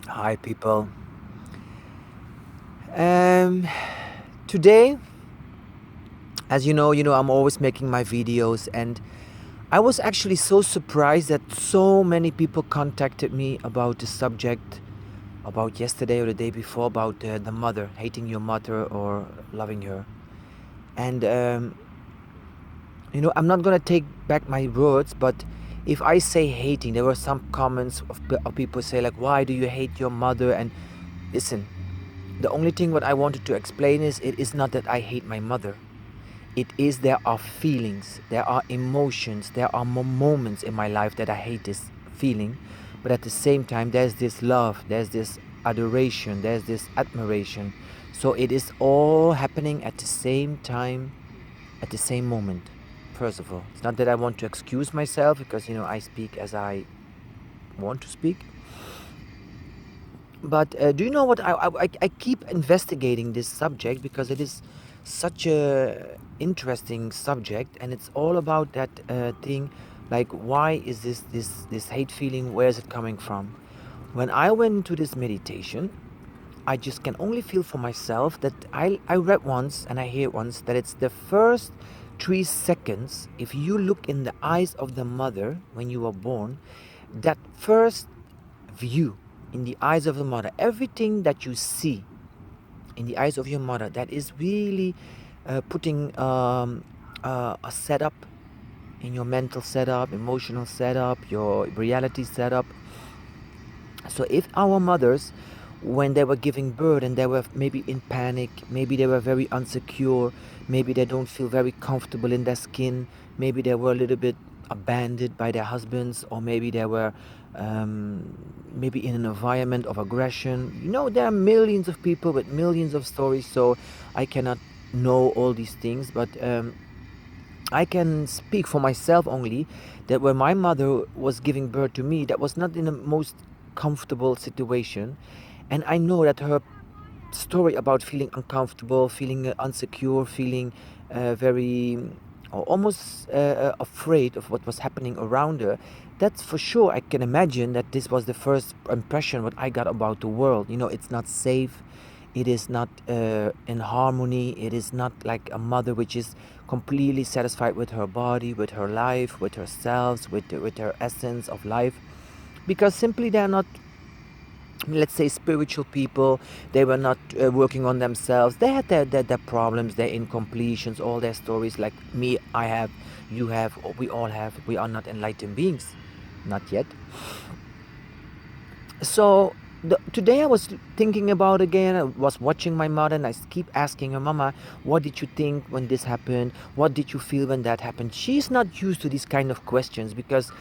Hi, people. Um, Today, as you know, I'm always making my videos, and I was actually so surprised that so many people contacted me about the subject about yesterday or the day before about the mother, hating your mother or loving her. And I'm not gonna take back my words, but if I say hating, there were some comments of people say like, "Why do you hate your mother?" And listen, the only thing what I wanted to explain is it is not that I hate my mother. It is there are feelings, there are emotions, there are moments in my life that I hate this feeling, but at the same time there's this love, there's this adoration, there's this admiration. So it is all happening at the same time, at the same moment. First of all, it's not that I want to excuse myself because I speak as I want to speak. But do you know what? I keep investigating this subject because it is such a interesting subject, and it's all about that thing, like why is this hate feeling? Where is it coming from? When I went into this meditation, I just can only feel for myself that I read once and I hear once that it's the first 3 seconds. If you look in the eyes of the mother when you were born, that first view in the eyes of the mother, everything that you see in the eyes of your mother, that is really putting a setup in your mental setup, emotional setup, your reality setup. So if our mothers, when they were giving birth and they were maybe in panic, maybe they were very insecure, maybe they don't feel very comfortable in their skin, maybe they were a little bit abandoned by their husbands, or maybe they were maybe in an environment of aggression. There are millions of people with millions of stories, so I cannot know all these things, but I can speak for myself only that when my mother was giving birth to me, that was not in the most comfortable situation. And I know that her story about feeling uncomfortable, feeling insecure, feeling very or almost afraid of what was happening around her, that's for sure. I can imagine that this was the first impression what I got about the world. It's not safe, it is not in harmony, it is not like a mother which is completely satisfied with her body, with her life, with herself, with her essence of life, because simply they're not, let's say, spiritual people. They were not working on themselves. They had their problems, their incompletions, all their stories, like me, I have, you have, we all have. We are not enlightened beings, not yet. So today I was thinking about again. I was watching my mother, and I keep asking her, "Mama, what did you think when this happened? What did you feel when that happened?" She's not used to these kind of questions because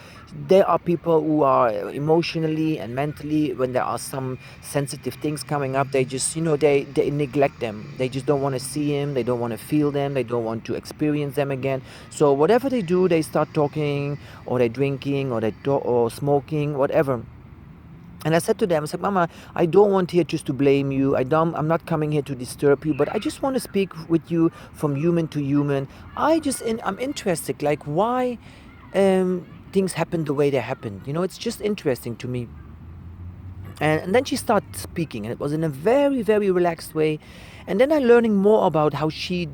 there are people who are emotionally and mentally, when there are some sensitive things coming up, they just they neglect them. They just don't want to see them. They don't want to feel them. They don't want to experience them again. So whatever they do, they start talking, or they're drinking, or or smoking, whatever. And I said to them, I said, "Mama, I don't want here just to blame you. I'm not coming here to disturb you, but I just want to speak with you from human to human. I'm interested, like why things happen the way they happened. It's just interesting to me." And then she started speaking, and it was in a very, very relaxed way. And then I learning more about how she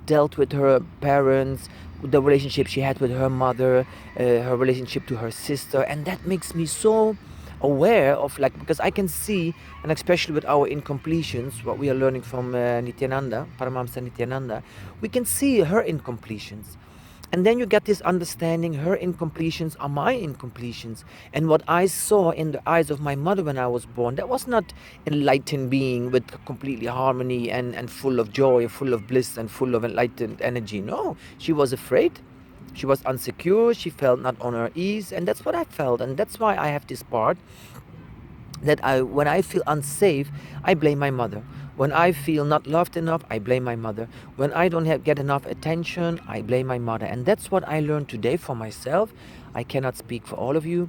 dealt with her parents, the relationship she had with her mother, her relationship to her sister, and that makes me so aware of, like, because I can see, and especially with our incompletions, what we are learning from Nityananda, Paramahamsa Nityananda, we can see her incompletions. And then you get this understanding, her incompletions are my incompletions. And what I saw in the eyes of my mother when I was born, that was not enlightened being with completely harmony and full of joy, full of bliss, and full of enlightened energy. No, she was afraid. She was insecure. She felt not on her ease. And that's what I felt. And that's why I have this part that when I feel unsafe, I blame my mother. When I feel not loved enough, I blame my mother. When I don't get enough attention, I blame my mother. And that's what I learned today for myself. I cannot speak for all of you.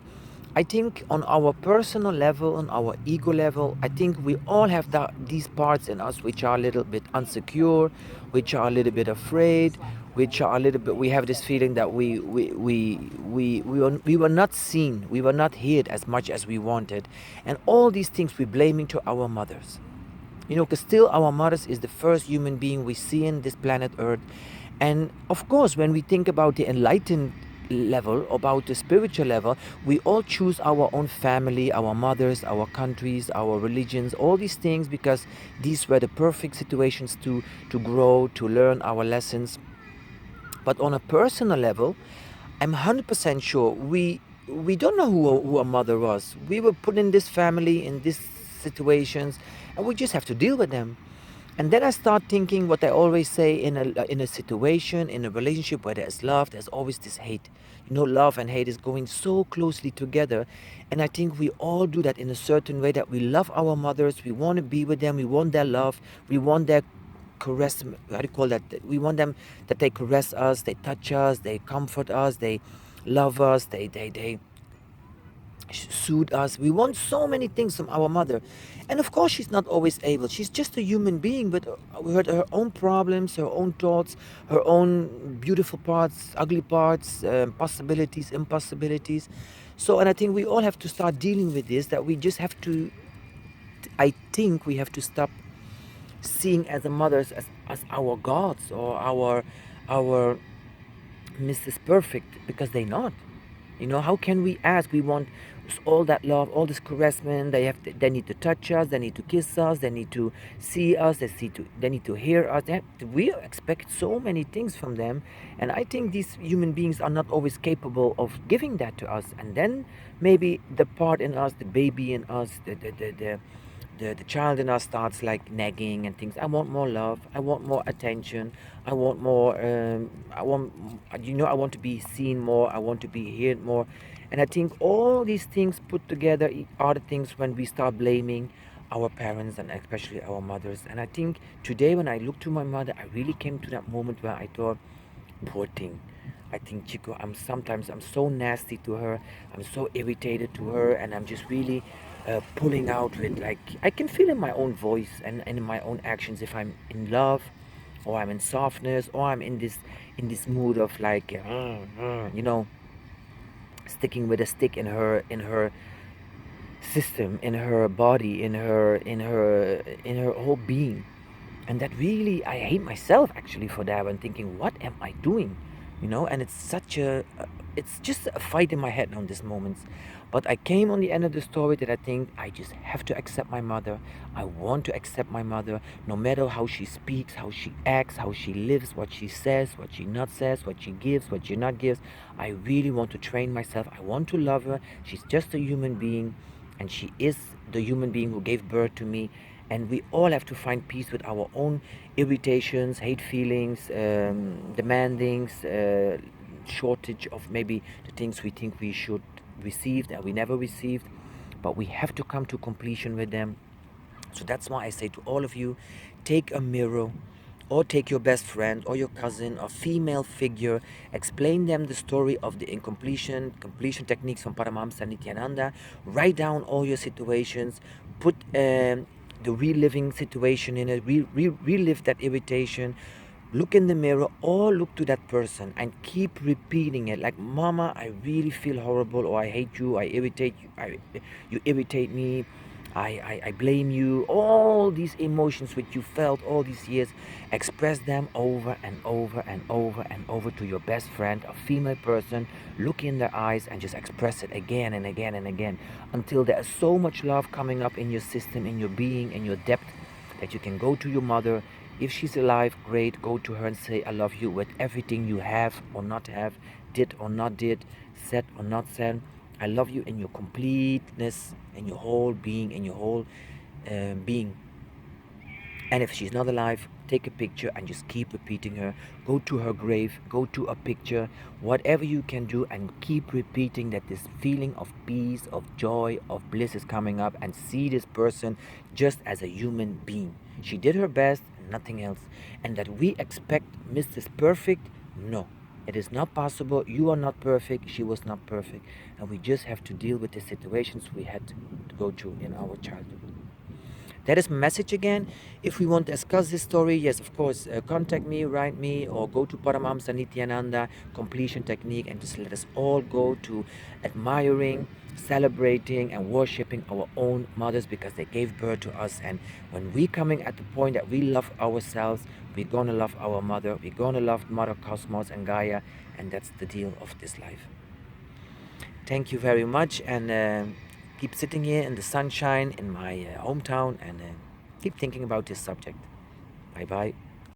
I think on our personal level, on our ego level, I think we all have these parts in us which are a little bit insecure, which are a little bit afraid, which are a little bit, we have this feeling that we were not seen, we were not heard as much as we wanted, and all these things we're blaming to our mothers. Because still our mothers is the first human being we see in this planet Earth. And of course, when we think about the enlightened level, about the spiritual level, we all choose our own family, our mothers, our countries, our religions, all these things, because these were the perfect situations to grow, to learn our lessons. But on a personal level, I'm 100% sure we don't know who our mother was. We were put in this family, in these situations, and we just have to deal with them. And then I start thinking what I always say, in a situation, in a relationship where there's love, there's always this hate. Love and hate is going so closely together. And I think we all do that in a certain way, that we love our mothers, we want to be with them, we want their love, we want their caress, how do you call that? We want them, that they caress us, they touch us, they comfort us, they love us, they soothe us. We want so many things from our mother. And of course, she's not always able. She's just a human being, but with her own problems, her own thoughts, her own beautiful parts, ugly parts, possibilities, impossibilities. So, and I think we all have to start dealing with this, that we just have to, I think we have to stop seeing as the mothers as our gods, or our Mrs. Perfect, because they're not. How can we ask? We want all that love, all this caressment. They need to touch us, they need to kiss us, they need to see us, they need to hear us. We expect so many things from them, and I think these human beings are not always capable of giving that to us. And then maybe the part in us, the baby in us, the child in us starts like nagging and things. I want more love, I want more attention, I want more, I want to be seen more, I want to be heard more. And I think all these things put together are the things when we start blaming our parents, and especially our mothers. And I think today, when I look to my mother, I really came to that moment where I thought, poor thing. I think Chico, I'm so nasty to her, I'm so irritated to her, and I'm just really pulling out with, like, I can feel in my own voice and in my own actions if I'm in love, or I'm in softness, or I'm in this mood of like, sticking with a stick in her system, in her body, in her whole being. And that really, I hate myself actually for that, and thinking, what am I doing? And it's just a fight in my head now in these moments. But I came on the end of the story that I think I just have to accept my mother. I want to accept my mother, no matter how she speaks, how she acts, how she lives, what she says, what she not says, what she gives, what she not gives. I really want to train myself. I want to love her. She's just a human being, and she is the human being who gave birth to me. And we all have to find peace with our own irritations, hate feelings, demandings, shortage of maybe the things we think we should receive that we never received. But we have to come to completion with them. So that's why I say to all of you, take a mirror, or take your best friend or your cousin or female figure, explain them the story of the completion techniques from Paramahamsa Nityananda, write down all your situations, put the reliving situation in it, relive that irritation, look in the mirror, or look to that person and keep repeating it, like, mama, I really feel horrible, or I hate you, I irritate you, you irritate me, I blame you. All these emotions which you felt all these years, express them over and over and over and over to your best friend, a female person. Look in their eyes and just express it again and again and again, until there is so much love coming up in your system, in your being, in your depth, that you can go to your mother. If she's alive, great, go to her and say, I love you, with everything you have or not have, did or not did, said or not said. I love you in your completeness, in your whole being, in your whole being. And if she's not alive, take a picture and just keep repeating her. Go to her grave, go to a picture, whatever you can do, and keep repeating that this feeling of peace, of joy, of bliss is coming up, and see this person just as a human being. She did her best, nothing else. And that we expect Mrs. Perfect, no. It is not possible. You are not perfect. She was not perfect. And we just have to deal with the situations we had to go through in our childhood. That is my message again. If we want to discuss this story, yes, of course, contact me, write me, or go to Paramahamsa Nityananda completion technique, and just let us all go to admiring, celebrating, and worshipping our own mothers because they gave birth to us. And when we coming at the point that we love ourselves, we're gonna love our mother, we're gonna love Mother Cosmos and Gaia, and that's the deal of this life. Thank you very much, and keep sitting here in the sunshine in my hometown, and keep thinking about this subject. Bye bye.